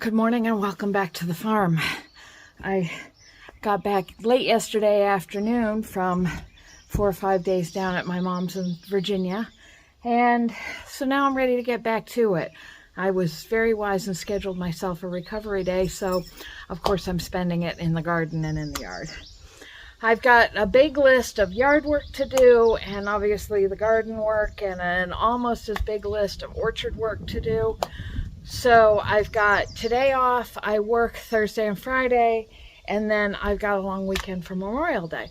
Good morning and welcome back to the farm. I got back late yesterday afternoon from 4 or 5 days down at my mom's in Virginia, and so now I'm ready to get back to it. I was very wise and scheduled myself a recovery day, so of course I'm spending it in the garden and in the yard. I've got a big list of yard work to do, and obviously the garden work, and an almost as big list of orchard work to do. So I've got today off. I work Thursday and Friday, and then I've got a long weekend for Memorial Day.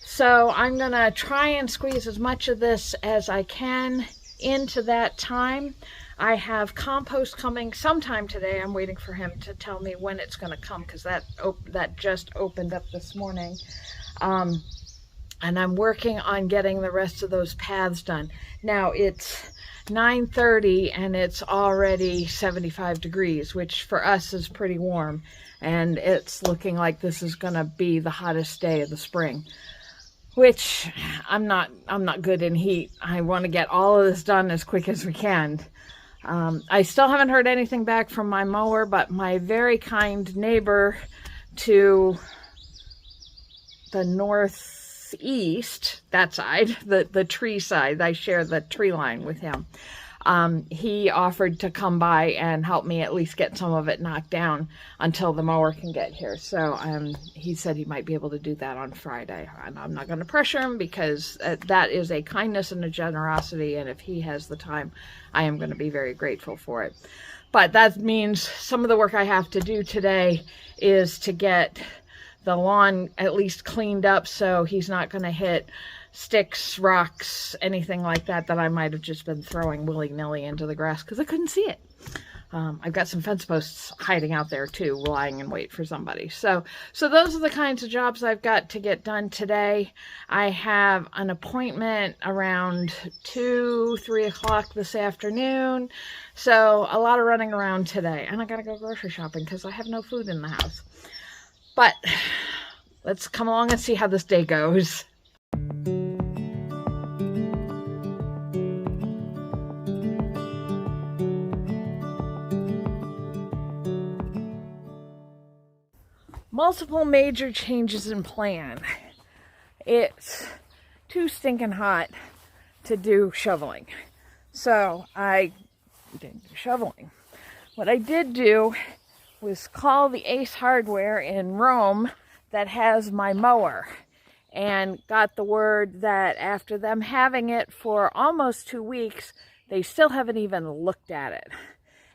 So I'm gonna try and squeeze as much of this as I can into that time. I have compost coming sometime today. I'm waiting for him to tell me when it's gonna come, because that just opened up this morning. And I'm working on getting the rest of those paths done. Now it's 9:30 and it's already 75 degrees, which for us is pretty warm, and it's looking like this is gonna be the hottest day of the spring, which I'm not good in heat. I want to get all of this done as quick as we can. I still haven't heard anything back from my mower, but my very kind neighbor to the northeast, that side, the tree side, I share the tree line with him. He offered to come by and help me at least get some of it knocked down until the mower can get here. So he said he might be able to do that on Friday. And I'm not going to pressure him, because that is a kindness and a generosity, and if he has the time, I am going to be very grateful for it. But that means some of the work I have to do today is to get the lawn at least cleaned up, so he's not going to hit sticks, rocks, anything like that I might have just been throwing willy-nilly into the grass because I couldn't see it. I've got some fence posts hiding out there too, lying in wait for somebody. So those are the kinds of jobs I've got to get done today. I have an appointment around 2-3 o'clock this afternoon, so a lot of running around today, and I gotta go grocery shopping because I have no food in the house. But let's come along and see how this day goes. Multiple major changes in plan. It's too stinking hot to do shoveling, so I didn't do shoveling. What I did do was call the Ace Hardware in Rome that has my mower, and got the word that after them having it for almost 2 weeks, they still haven't even looked at it.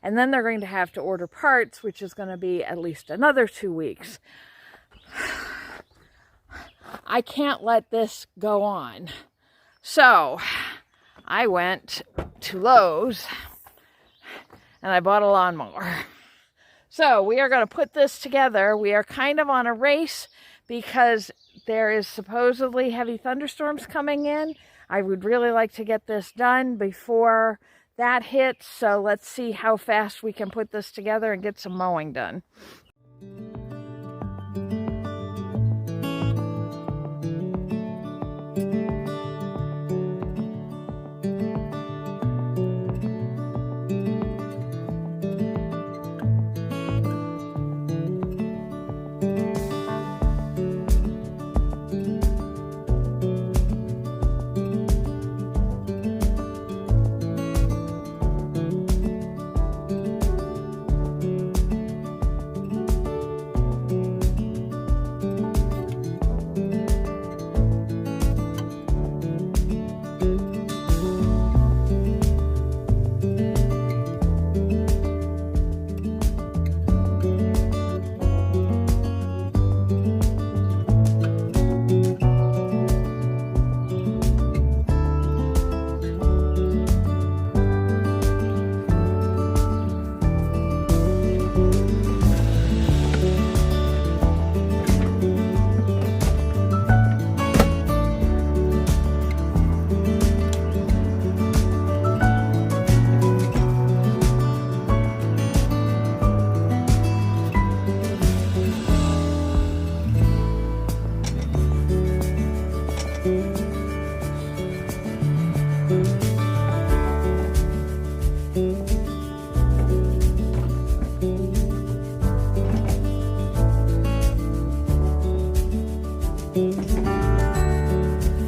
And then they're going to have to order parts, which is going to be at least another 2 weeks. I can't let this go on. So I went to Lowe's and I bought a lawnmower. So we are going to put this together. We are kind of on a race because there is supposedly heavy thunderstorms coming in. I would really like to get this done before that hits. So let's see how fast we can put this together and get some mowing done.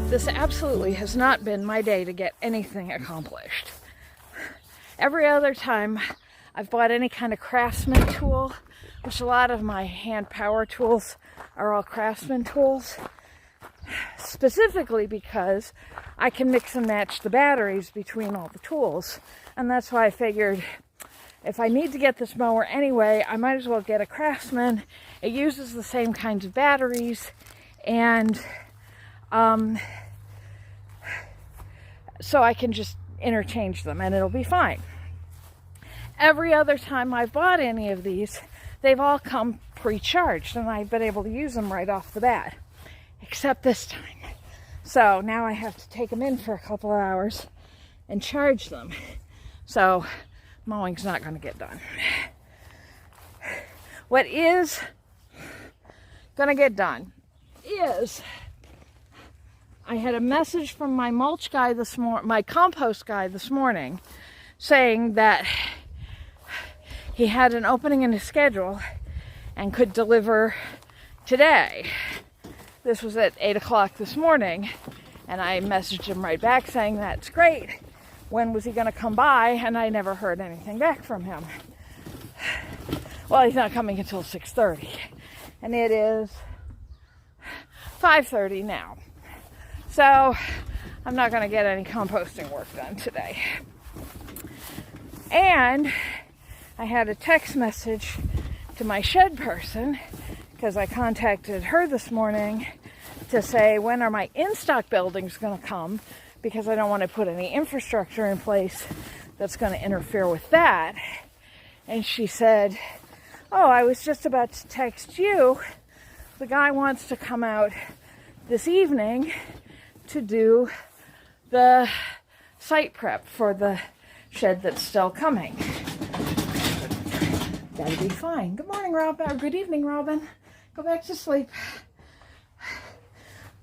This absolutely has not been my day to get anything accomplished. Every other time I've bought any kind of craftsman tool, which a lot of my hand power tools are all craftsman tools, specifically because I can mix and match the batteries between all the tools. And that's why I figured if I need to get this mower anyway, I might as well get a craftsman. It uses the same kinds of batteries, and so I can just interchange them and it'll be fine. Every other time I've bought any of these, they've all come pre-charged and I've been able to use them right off the bat, except this time. So now I have to take them in for a couple of hours and charge them. So mowing's not going to get done. What is going to get done is I had a message from my mulch guy this morning, my compost guy this morning, saying that he had an opening in his schedule and could deliver today. This was at 8 o'clock this morning, and I messaged him right back saying that's great. When was he going to come by? And I never heard anything back from him. Well, he's not coming until 6:30, and it is 5:30 now. So I'm not going to get any composting work done today. And I had a text message to my shed person, because I contacted her this morning to say, when are my in-stock buildings going to come? Because I don't want to put any infrastructure in place that's going to interfere with that. And she said, oh, I was just about to text you. The guy wants to come out this evening to do the site prep for the shed that's still coming. That'll be fine. Good morning, Robin. Or good evening, Robin. Go back to sleep.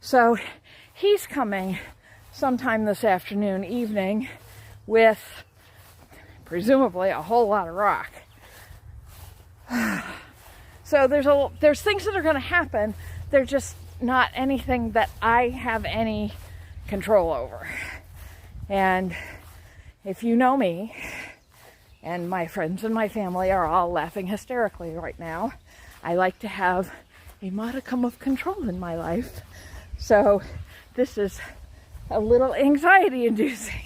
So he's coming sometime this afternoon, evening, with presumably a whole lot of rock. So there's things that are going to happen. They're just not anything that I have any control over. And if you know me, and my friends and my family are all laughing hysterically right now, I like to have a modicum of control in my life. So this is a little anxiety inducing.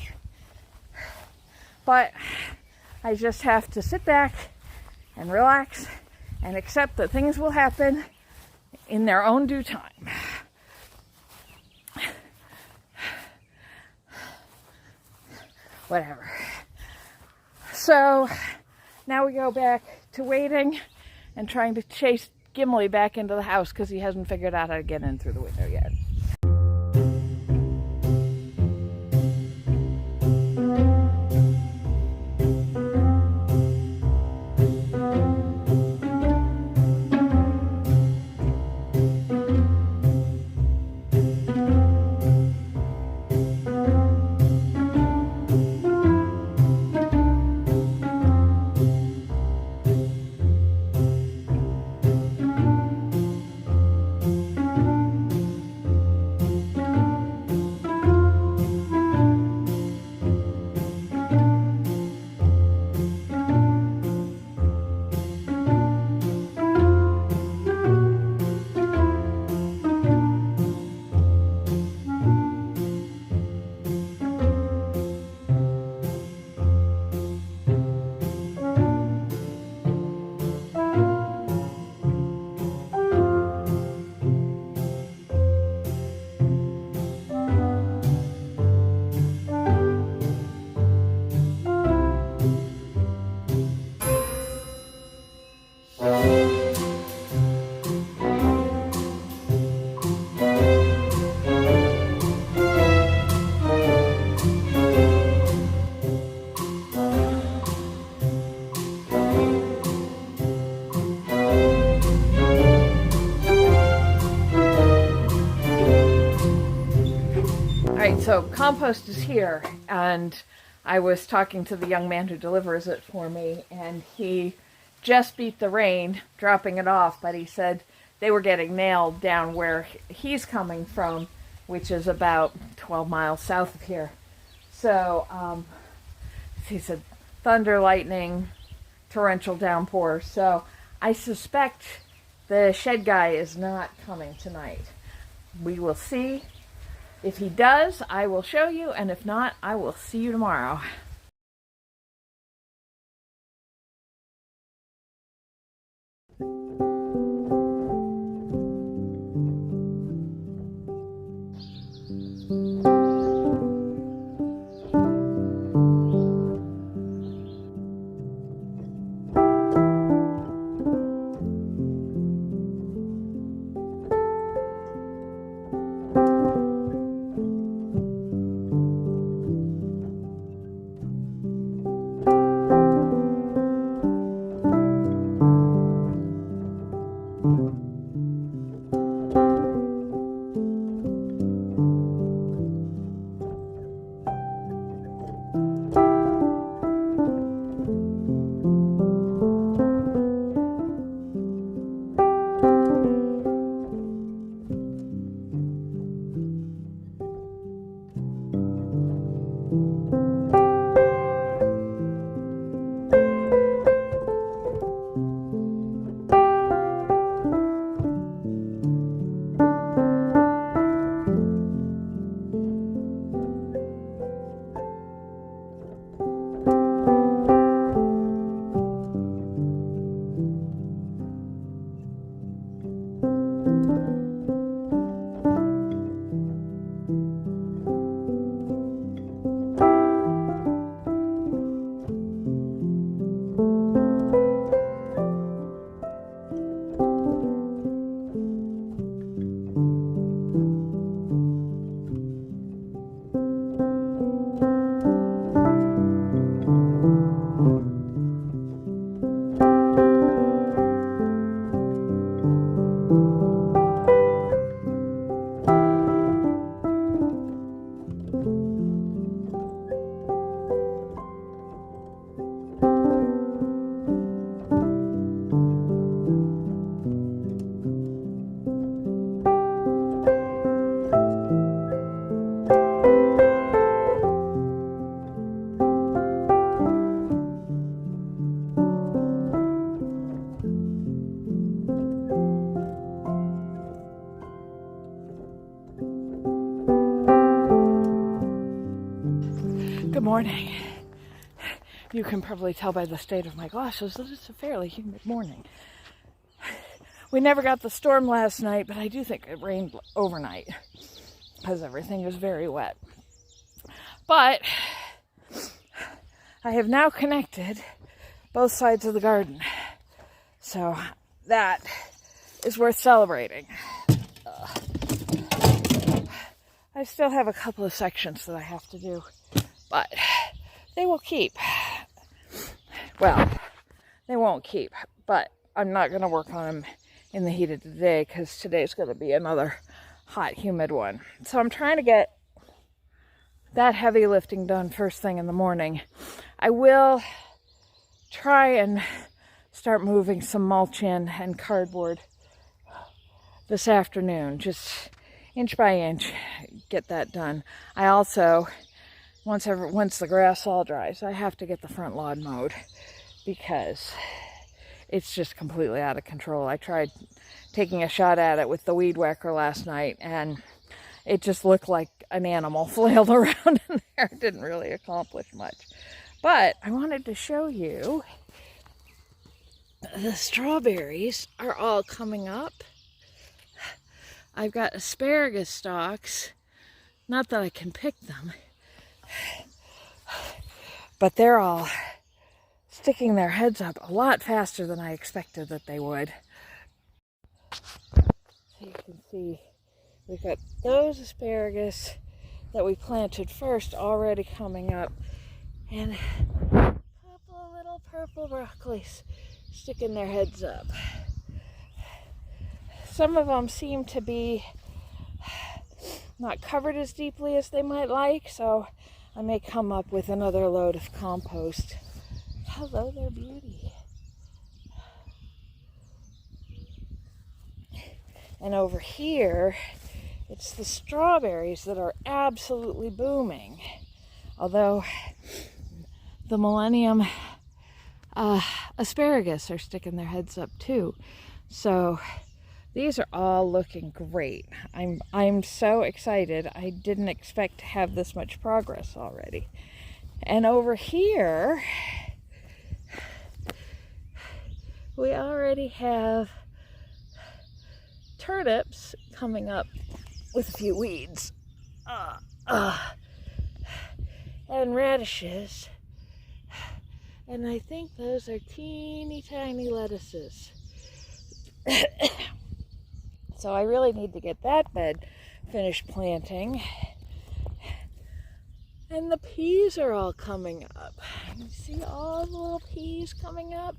But I just have to sit back and relax and accept that things will happen in their own due time. Whatever. So now we go back to waiting and trying to chase Gimli back into the house because he hasn't figured out how to get in through the window yet. So compost is here, and I was talking to the young man who delivers it for me, and he just beat the rain dropping it off, but he said they were getting nailed down where he's coming from, which is about 12 miles south of here. So he said thunder, lightning, torrential downpour. So I suspect the shed guy is not coming tonight. We will see. If he does, I will show you, and if not, I will see you tomorrow. Good morning. You can probably tell by the state of my glasses that it's a fairly humid morning. We never got the storm last night, but I do think it rained overnight because everything is very wet. But I have now connected both sides of the garden, so that is worth celebrating. I still have a couple of sections that I have to do, but they will keep. Well, they won't keep, but I'm not going to work on them in the heat of the day because today's going to be another hot, humid one. So I'm trying to get that heavy lifting done first thing in the morning. I will try and start moving some mulch in and cardboard this afternoon, just inch by inch, get that done. I also, once the grass all dries, I have to get the front lawn mowed because it's just completely out of control. I tried taking a shot at it with the weed whacker last night, and it just looked like an animal flailed around in there. It didn't really accomplish much. But I wanted to show you the strawberries are all coming up. I've got asparagus stalks. Not that I can pick them, but they're all sticking their heads up a lot faster than I expected that they would. So you can see we've got those asparagus that we planted first already coming up, and a couple of little purple broccolis sticking their heads up. Some of them seem to be not covered as deeply as they might like, so I may come up with another load of compost. Hello there, beauty. And over here, it's the strawberries that are absolutely booming. Although the Millennium asparagus are sticking their heads up too. So these are all looking great. I'm so excited. I didn't expect to have this much progress already. And over here, we already have turnips coming up with a few weeds. And radishes. And I think those are teeny tiny lettuces. So I really need to get that bed finished planting. And the peas are all coming up. You see all the little peas coming up?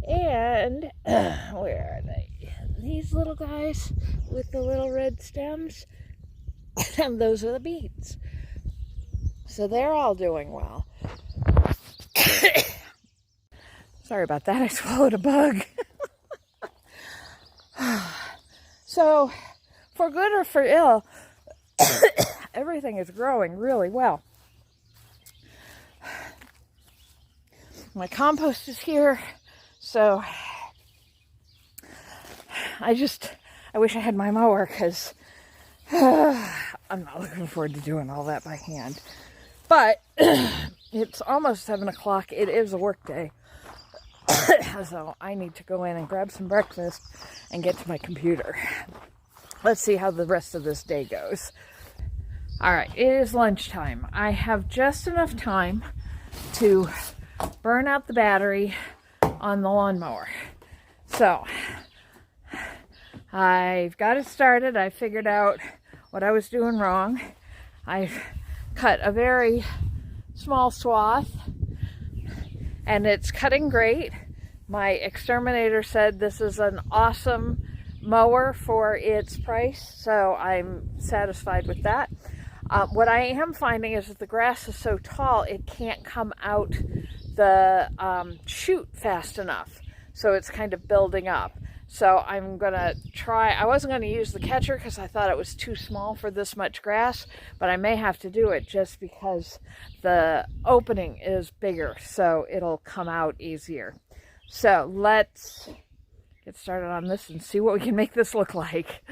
And where are they? These little guys with the little red stems. And those are the beets. So they're all doing well. Sorry about that, I swallowed a bug. So, for good or for ill, everything is growing really well. My compost is here, so I wish I had my mower, because I'm not looking forward to doing all that by hand. But it's almost 7 o'clock. It is a work day. So I need to go in and grab some breakfast and get to my computer. Let's see how the rest of this day goes. All right, it is lunchtime. I have just enough time to burn out the battery on the lawnmower. So I've got it started. I figured out what I was doing wrong. I've cut a very small swath, and it's cutting great. My exterminator said this is an awesome mower for its price, so I'm satisfied with that. What I am finding is that the grass is so tall, it can't come out the chute fast enough, so it's kind of building up. So I'm gonna try. I wasn't gonna use the catcher because I thought it was too small for this much grass, but I may have to do it just because the opening is bigger, so it'll come out easier. So let's get started on this and see what we can make this look like.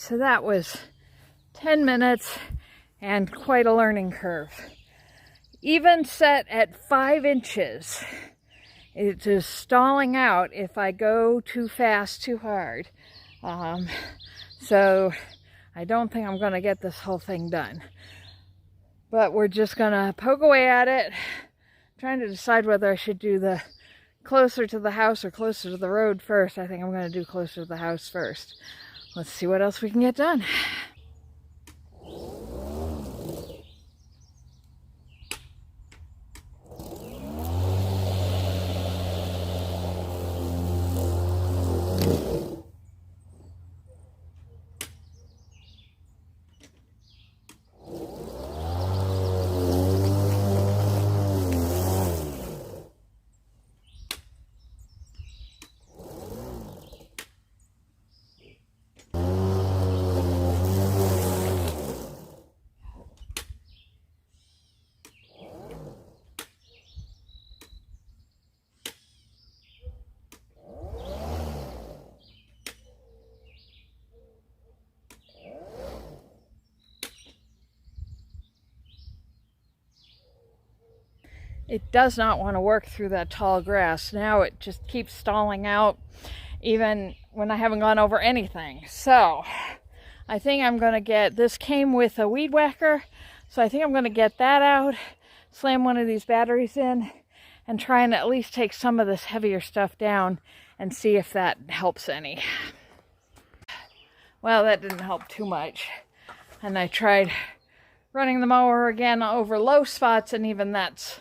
so that was 10 minutes and quite a learning curve. Even set at 5 inches, it is stalling out if I go too fast, too hard. So I don't think I'm going to get this whole thing done. But we're just going to poke away at it, trying to decide whether I should do the closer to the house or closer to the road first. I think I'm going to do closer to the house first. Let's see what else we can get done. It does not want to work through that tall grass. Now it just keeps stalling out, even when I haven't gone over anything. So I think I'm going to get, this came with a weed whacker, so I think I'm going to get that out, slam one of these batteries in, and try and at least take some of this heavier stuff down and see if that helps any. Well, that didn't help too much. And I tried running the mower again over low spots, and even that's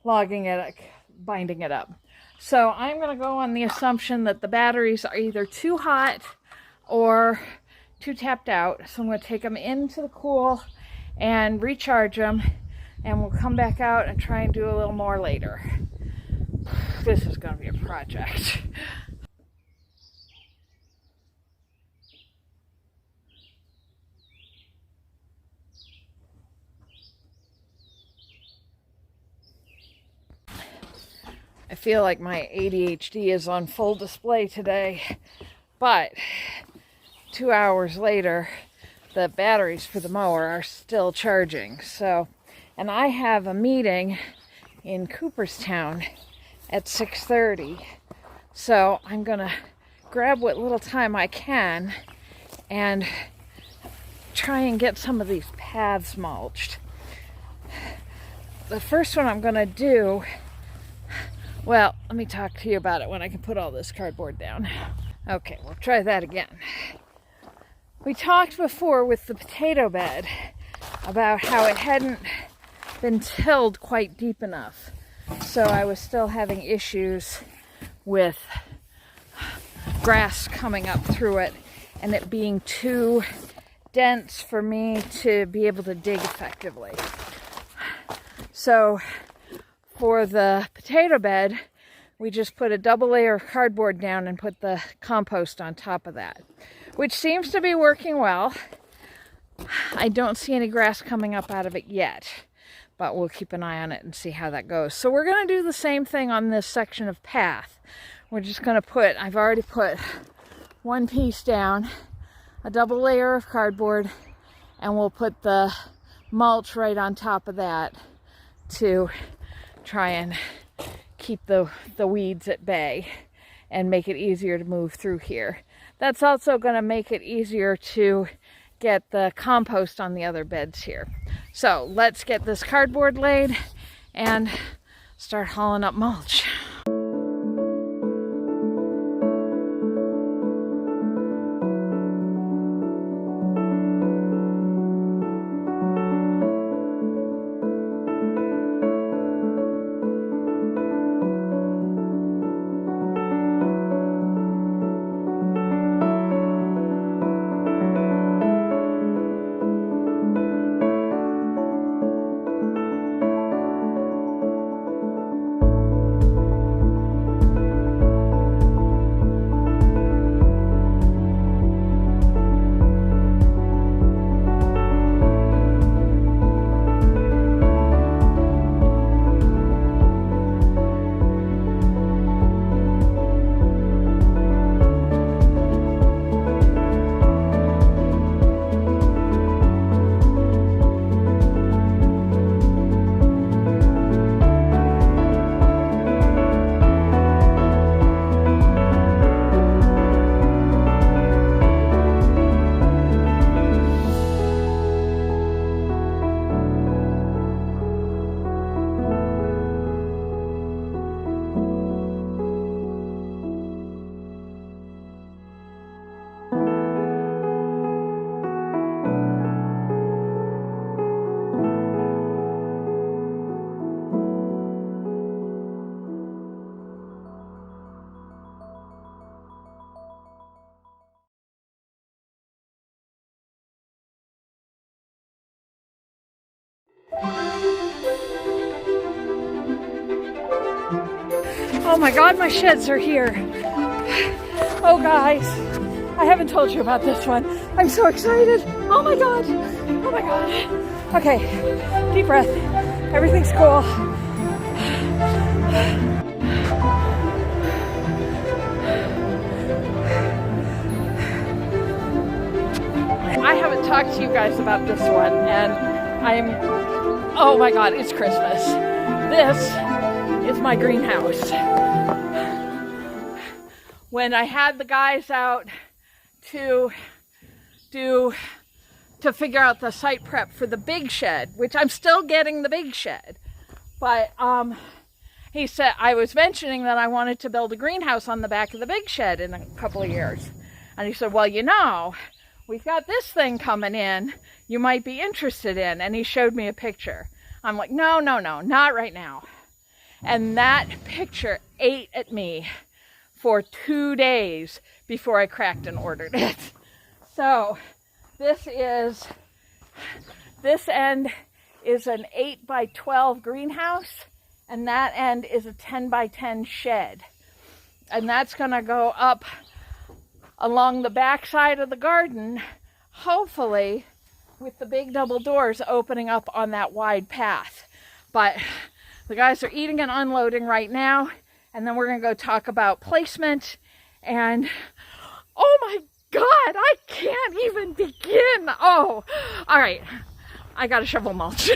logging it, binding it up. So I'm going to go on the assumption that the batteries are either too hot or too tapped out. So I'm going to take them into the cool and recharge them, and we'll come back out and try and do a little more later. This is going to be a project. I feel like my ADHD is on full display today, but 2 hours later, the batteries for the mower are still charging. So, and I have a meeting in Cooperstown at 6:30. So I'm gonna grab what little time I can and try and get some of these paths mulched. The first one I'm gonna do, well, let me talk to you about it when I can put all this cardboard down. Okay, we'll try that again. We talked before with the potato bed about how it hadn't been tilled quite deep enough. So I was still having issues with grass coming up through it and it being too dense for me to be able to dig effectively. So for the potato bed, we just put a double layer of cardboard down and put the compost on top of that, which seems to be working well. I don't see any grass coming up out of it yet, but we'll keep an eye on it and see how that goes. So we're going to do the same thing on this section of path. We're just going to put, I've already put one piece down, a double layer of cardboard, and we'll put the mulch right on top of that to try and keep the weeds at bay and make it easier to move through here. That's also going to make it easier to get the compost on the other beds here. So let's get this cardboard laid and start hauling up mulch. Oh my God, my sheds are here. Oh guys, I haven't told you about this one. I'm so excited. Oh my God. Oh my God. Okay, deep breath. Everything's cool. I haven't talked to you guys about this one, and oh my God, it's Christmas. This is my greenhouse. When I had the guys out to figure out the site prep for the big shed, which I'm still getting the big shed, but he said, I was mentioning that I wanted to build a greenhouse on the back of the big shed in a couple of years. And he said, well, you know, we've got this thing coming in you might be interested in. And he showed me a picture. I'm like, no, not right now. And that picture ate at me for 2 days before I cracked and ordered it. So this end is an 8 by 12 greenhouse, and that end is a 10 by 10 shed. And that's gonna go up along the back side of the garden, hopefully with the big double doors opening up on that wide path. But the guys are eating and unloading right now, and then we're gonna go talk about placement. And oh my God, I can't even begin. Oh, all right, I gotta shovel mulch.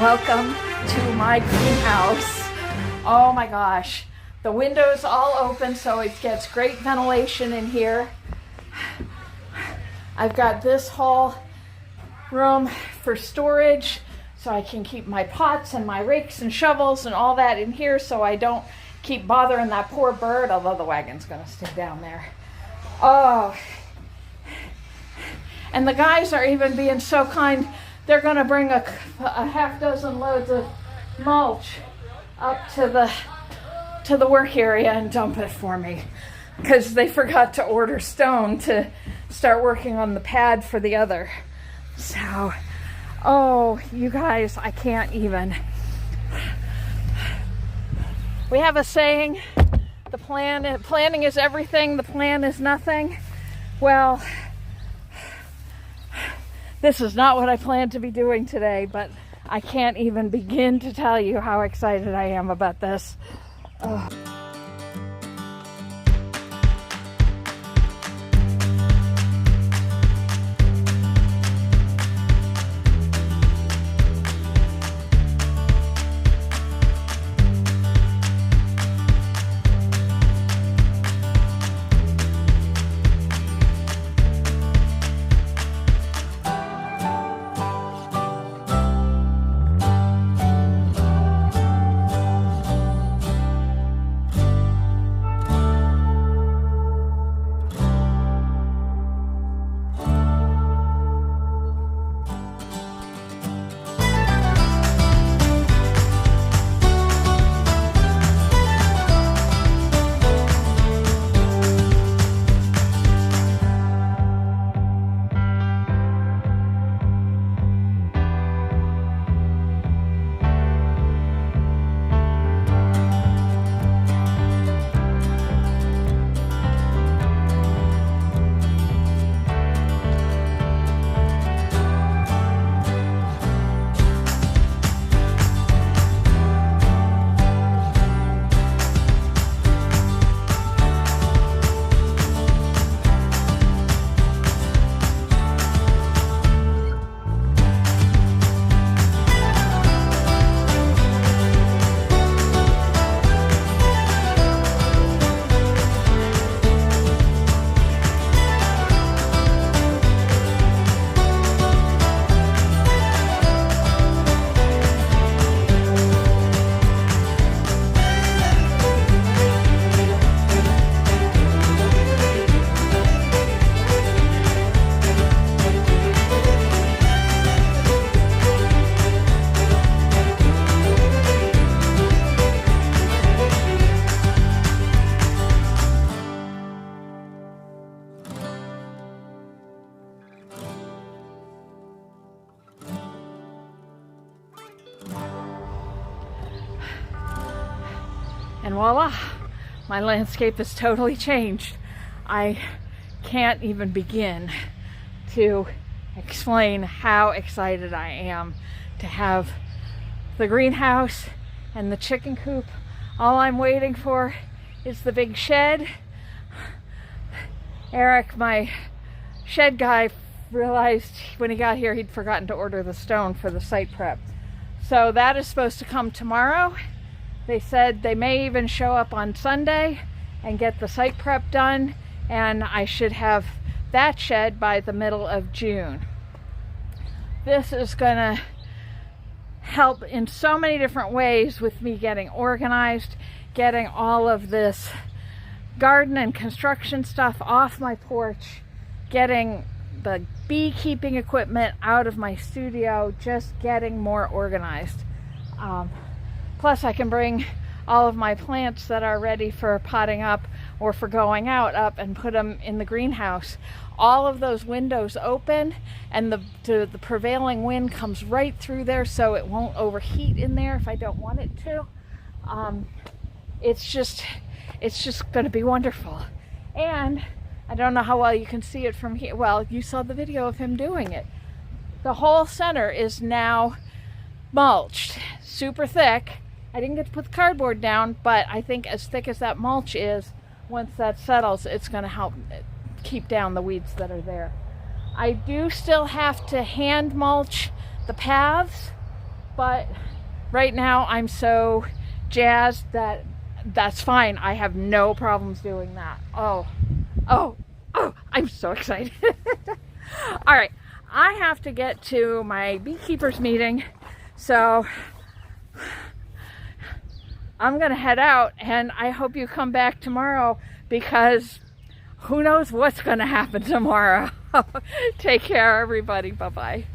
Welcome to my greenhouse. Oh my gosh, the windows all open so it gets great ventilation in here. I've got this whole room for storage so I can keep my pots and my rakes and shovels and all that in here so I don't keep bothering that poor bird, although the wagon's gonna stay down there. Oh, and the guys are even being so kind. They're gonna bring a half dozen loads of mulch up to the work area and dump it for me, because they forgot to order stone to start working on the pad for the other. So, oh, you guys, I can't even. We have a saying, planning is everything, the plan is nothing. Well, this is not what I planned to be doing today, but I can't even begin to tell you how excited I am about this. Oh. And voila, my landscape has totally changed. I can't even begin to explain how excited I am to have the greenhouse and the chicken coop. All I'm waiting for is the big shed. Eric, my shed guy, realized when he got here he'd forgotten to order the stone for the site prep. So that is supposed to come tomorrow. They said they may even show up on Sunday and get the site prep done, and I should have that shed by the middle of June. This is gonna help in so many different ways with me getting organized, getting all of this garden and construction stuff off my porch, getting the beekeeping equipment out of my studio, just getting more organized. Plus I can bring all of my plants that are ready for potting up or for going out up and put them in the greenhouse. All of those windows open, and the prevailing wind comes right through there so it won't overheat in there if I don't want it to. It's just going to be wonderful. And I don't know how well you can see it from here. Well, you saw the video of him doing it. The whole center is now mulched, super thick. I didn't get to put the cardboard down, but I think as thick as that mulch is, once that settles, it's going to help keep down the weeds that are there. I do still have to hand mulch the paths, but right now I'm so jazzed that that's fine. I have no problems doing that. Oh, I'm so excited. All right, I have to get to my beekeepers meeting, so I'm gonna head out, and I hope you come back tomorrow, because who knows what's gonna happen tomorrow. Take care, everybody. Bye-bye.